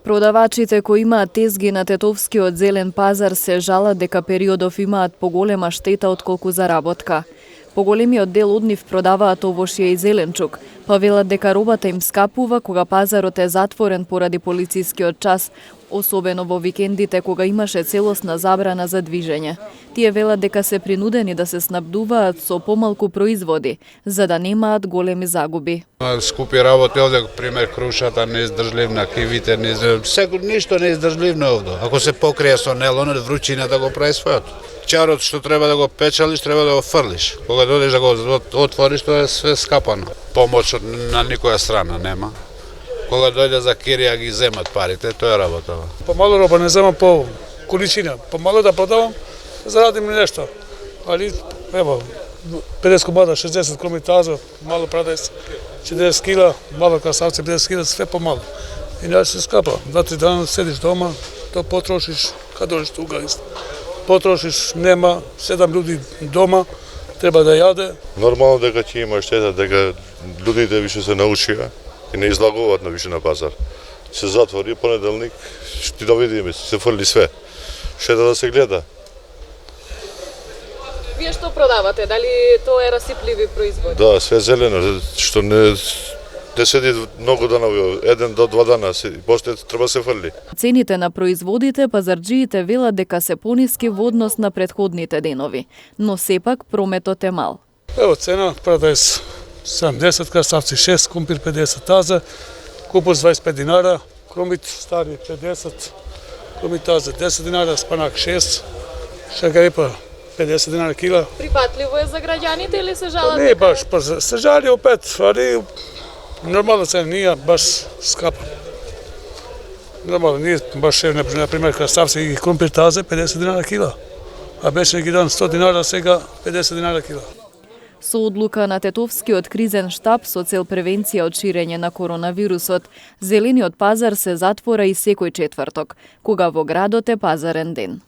Продавачите кои имаат тезги на Тетовскиот зелен пазар се жалат дека периодов имаат поголема штета отколку заработка. Поголемиот дел од нив продаваат овошје и зеленчук, па велат дека робата им скапува кога пазарот е затворен поради полицискиот час, особено во викендите кога имаше целосна забрана за движење. Тие велат дека се принудени да се снабдуваат со помалку производи, за да немаат големи загуби. Скупи работи овде, пример крушата неиздржливна, кивите неиздржливна, ништо неиздржливно овде. Ако се покрие со нелон, вручината го прави своето. Чарот што треба да го печалиш, треба да го фрлиш. Кога додеш да го отвориш, тоа е све скапано. Помош на никоја страна нема. Кога дојде за кирија ги земат парите, тоа е работа. Помало роба не земам по количина, помало да продавам, зарадим ли нешто. Али, ево, 50 комада, 60 комитаза, мало продај се, 40 кила, мало красавци, 50 кила, све помало. Иначе се скапа. 2-3 дана седиш дома, то потрошиш, кад дојдеш тука исто. Потрошиш, нема, 7 луѓе дома, треба да јаде. Нормално дека ќе има штета, дека луѓите више се научија и не излагуваат на више на пазар. Се затвори понеделник, ќе да видиме, се фрли све. Штета да се гледа. Вие што продавате? Дали тоа е расипливи производи? Да, све зелено, што не седи многу дана, 1 до 2 дана, после треба се фрли. Цените на производите пазарџиите велат дека се пониски во однос на претходните денови, но сепак прометот е мал. Ево цена, продај 70 красавци, 6, кумпир 50 таза, купус 25 динара, кромит стари 50, кромит таза 10 динара, спанак 6, шегарипа 50 динара кила. Припатливо е за граѓаните или се жалат? Не баш, се жали опет, али нормална цена, nije baš skapa. Normalno, nije baš, na primjer, krastavci i krumpir taze, 50 dinara kila. A беше neki dan 100 dinara, сега 50 dinara kila. Со одлука на Тетовскиот кризен штаб со цел превенција од ширење на коронавирусот, зелениот пазар се затвора и секој четврток, кога во градот е пазарен ден.